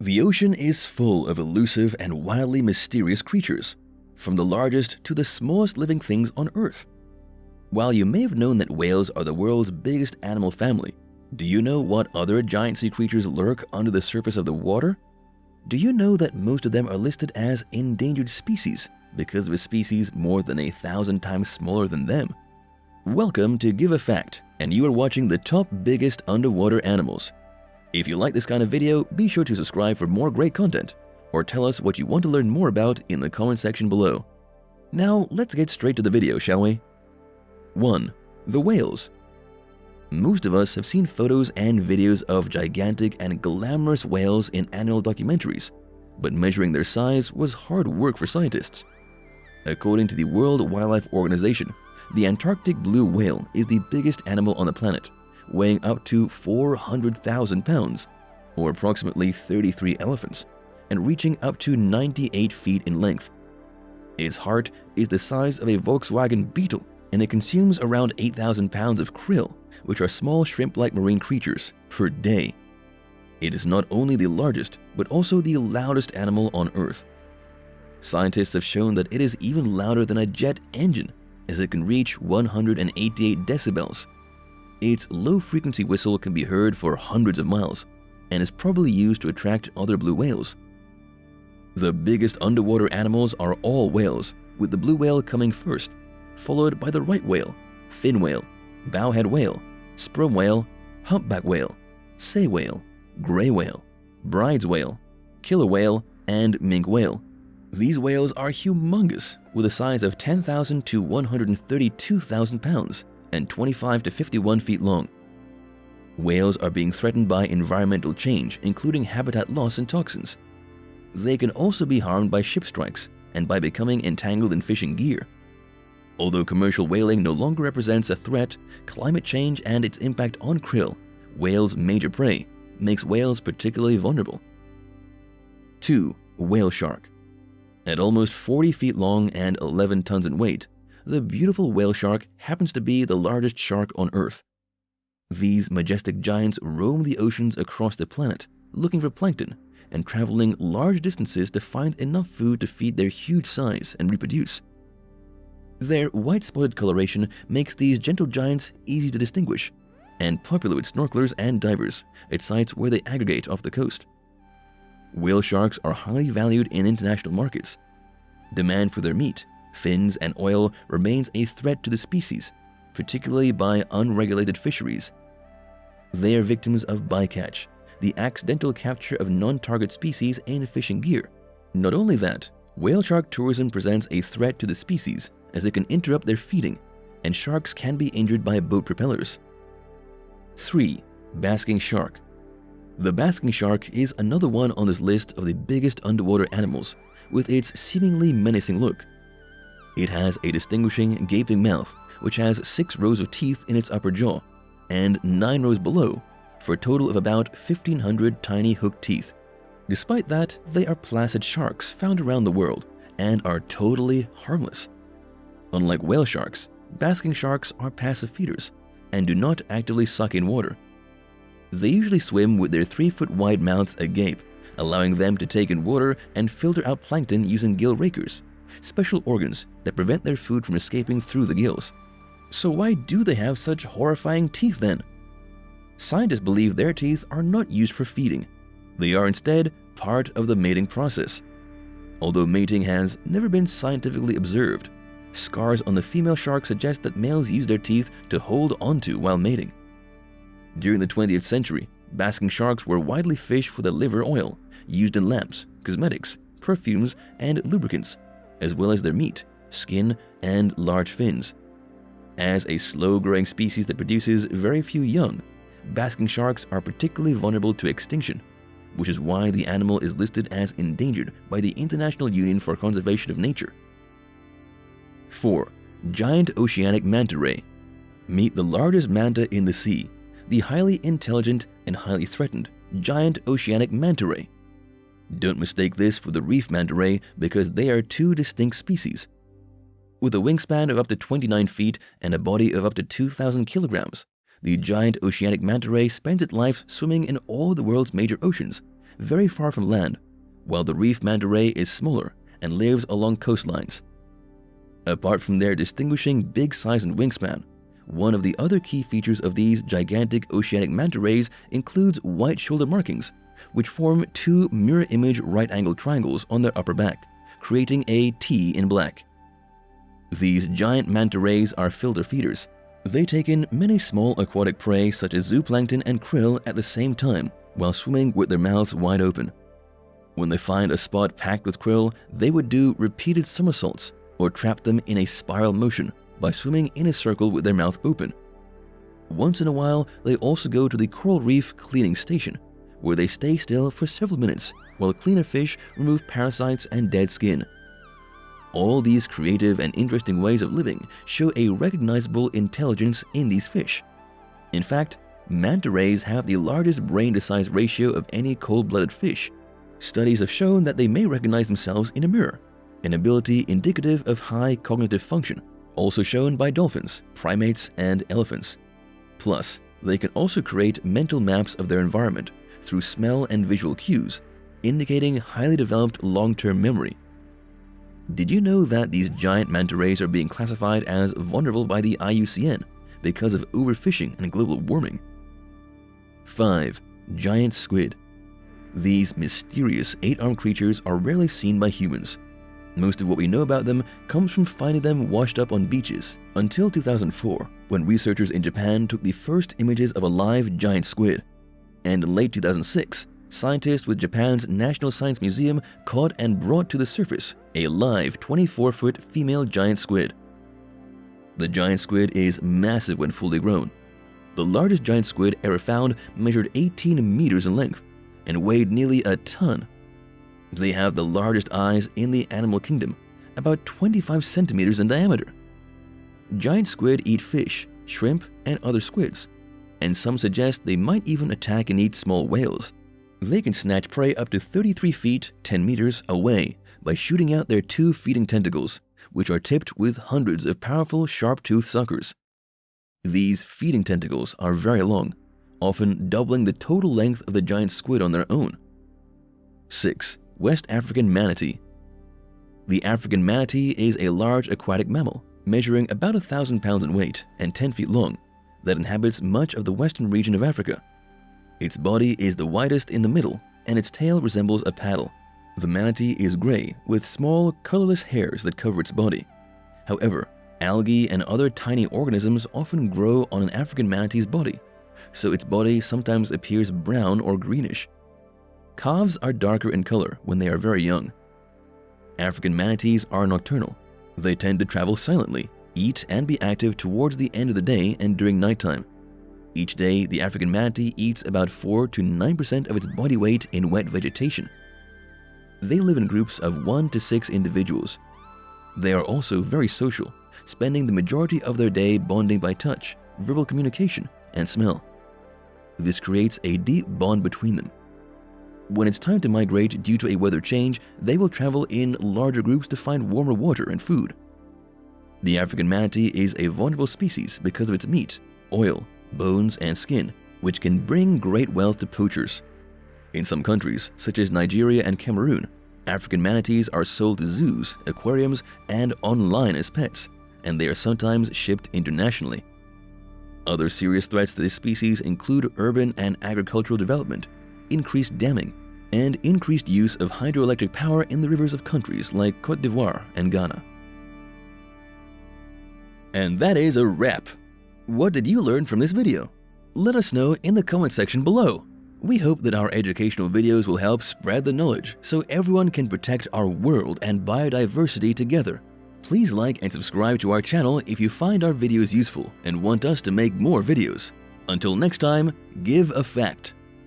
The ocean is full of elusive and wildly mysterious creatures, from the largest to the smallest living things on Earth. While you may have known that whales are the world's biggest animal family, do you know what other giant sea creatures lurk under the surface of the water? Do you know that most of them are listed as endangered species because of a species more than 1,000 times smaller than them? Welcome to Give a Fact, and you are watching the top biggest underwater animals. If you like this kind of video, be sure to subscribe for more great content, or tell us what you want to learn more about in the comment section below. Now, let's get straight to the video, shall we? 1. The whales. Most of us have seen photos and videos of gigantic and glamorous whales in animal documentaries, but measuring their size was hard work for scientists. According to the World Wildlife Organization, the Antarctic blue whale is the biggest animal on the planet, weighing up to 400,000 pounds, or approximately 33 elephants, and reaching up to 98 feet in length. Its heart is the size of a Volkswagen Beetle, and it consumes around 8,000 pounds of krill, which are small shrimp-like marine creatures, per day. It is not only the largest, but also the loudest animal on Earth. Scientists have shown that it is even louder than a jet engine, as it can reach 188 decibels. Its low-frequency whistle can be heard for hundreds of miles, and is probably used to attract other blue whales. The biggest underwater animals are all whales, with the blue whale coming first, followed by the right whale, fin whale, bowhead whale, sperm whale, humpback whale, sei whale, gray whale, bride's whale, killer whale, and minke whale. These whales are humongous, with a size of 10,000 to 132,000 pounds and 25 to 51 feet long. Whales are being threatened by environmental change, including habitat loss and toxins. They can also be harmed by ship strikes and by becoming entangled in fishing gear. Although commercial whaling no longer represents a threat, climate change and its impact on krill, whales' major prey, makes whales particularly vulnerable. 2. Whale shark. At almost 40 feet long and 11 tons in weight, the beautiful whale shark happens to be the largest shark on Earth. These majestic giants roam the oceans across the planet, looking for plankton and traveling large distances to find enough food to feed their huge size and reproduce. Their white-spotted coloration makes these gentle giants easy to distinguish, and popular with snorkelers and divers at sites where they aggregate off the coast. Whale sharks are highly valued in international markets. Demand for their meat, fins, and oil remains a threat to the species, particularly by unregulated fisheries. They are victims of bycatch, the accidental capture of non-target species in fishing gear. Not only that, whale shark tourism presents a threat to the species as it can interrupt their feeding, and sharks can be injured by boat propellers. 3. Basking shark. The basking shark is another one on this list of the biggest underwater animals, with its seemingly menacing look. It has a distinguishing gaping mouth, which has 6 rows of teeth in its upper jaw, and 9 rows below, for a total of about 1,500 tiny hooked teeth. Despite that, they are placid sharks found around the world, and are totally harmless. Unlike whale sharks, basking sharks are passive feeders, and do not actively suck in water. They usually swim with their 3-foot-wide mouths agape, allowing them to take in water and filter out plankton using gill rakers, special organs that prevent their food from escaping through the gills. So why do they have such horrifying teeth then? Scientists believe their teeth are not used for feeding. They are instead part of the mating process. Although mating has never been scientifically observed, scars on the female shark suggest that males use their teeth to hold onto while mating. During the 20th century, basking sharks were widely fished for their liver oil, used in lamps, cosmetics, perfumes, and lubricants, as well as their meat, skin, and large fins. As a slow-growing species that produces very few young, basking sharks are particularly vulnerable to extinction, which is why the animal is listed as endangered by the International Union for Conservation of Nature. 4. Giant oceanic manta ray. Meet the largest manta in the sea, the highly intelligent and highly threatened giant oceanic manta ray. Don't mistake this for the reef manta ray because they are 2 distinct species. With a wingspan of up to 29 feet and a body of up to 2,000 kilograms, the giant oceanic manta ray spends its life swimming in all the world's major oceans very far from land, while the reef manta ray is smaller and lives along coastlines. Apart from their distinguishing big size and wingspan, one of the other key features of these gigantic oceanic manta rays includes white shoulder markings, which form two mirror-image right-angled triangles on their upper back, creating a T in black. These giant manta rays are filter feeders. They take in many small aquatic prey such as zooplankton and krill at the same time while swimming with their mouths wide open. When they find a spot packed with krill, they would do repeated somersaults or trap them in a spiral motion by swimming in a circle with their mouth open. Once in a while, they also go to the coral reef cleaning station, where they stay still for several minutes while cleaner fish remove parasites and dead skin. All these creative and interesting ways of living show a recognizable intelligence in these fish. In fact, manta rays have the largest brain-to-size ratio of any cold-blooded fish. Studies have shown that they may recognize themselves in a mirror, an ability indicative of high cognitive function, also shown by dolphins, primates, and elephants. Plus, they can also create mental maps of their environment through smell and visual cues, indicating highly developed long-term memory. Did you know that these giant manta rays are being classified as vulnerable by the IUCN because of overfishing and global warming? 5. Giant squid. These mysterious 8-armed creatures are rarely seen by humans. Most of what we know about them comes from finding them washed up on beaches until 2004, when researchers in Japan took the first images of a live giant squid. And in late 2006, scientists with Japan's National Science Museum caught and brought to the surface a live 24-foot female giant squid. The giant squid is massive when fully grown. The largest giant squid ever found measured 18 meters in length and weighed nearly a ton. They have the largest eyes in the animal kingdom, about 25 centimeters in diameter. Giant squid eat fish, shrimp, and other squids, and some suggest they might even attack and eat small whales. They can snatch prey up to 33 feet, 10 meters away by shooting out their 2 feeding tentacles, which are tipped with hundreds of powerful sharp-toothed suckers. These feeding tentacles are very long, often doubling the total length of the giant squid on their own. 6. West African manatee. The African manatee is a large aquatic mammal, measuring about 1,000 pounds in weight and 10 feet long, that inhabits much of the western region of Africa. Its body is the widest in the middle, and its tail resembles a paddle. The manatee is gray, with small, colorless hairs that cover its body. However, algae and other tiny organisms often grow on an African manatee's body, so its body sometimes appears brown or greenish. Calves are darker in color when they are very young. African manatees are nocturnal. They tend to travel silently, eat and be active towards the end of the day and during nighttime. Each day, the African manatee eats about 4 to 9% of its body weight in wet vegetation. They live in groups of 1 to 6 individuals. They are also very social, spending the majority of their day bonding by touch, verbal communication, and smell. This creates a deep bond between them. When it's time to migrate due to a weather change, they will travel in larger groups to find warmer water and food. The African manatee is a vulnerable species because of its meat, oil, bones, and skin, which can bring great wealth to poachers. In some countries, such as Nigeria and Cameroon, African manatees are sold to zoos, aquariums, and online as pets, and they are sometimes shipped internationally. Other serious threats to this species include urban and agricultural development, increased damming, and increased use of hydroelectric power in the rivers of countries like Côte d'Ivoire and Ghana. And that is a wrap. What did you learn from this video? Let us know in the comment section below. We hope that our educational videos will help spread the knowledge so everyone can protect our world and biodiversity together. Please like and subscribe to our channel if you find our videos useful and want us to make more videos. Until next time, give a fact.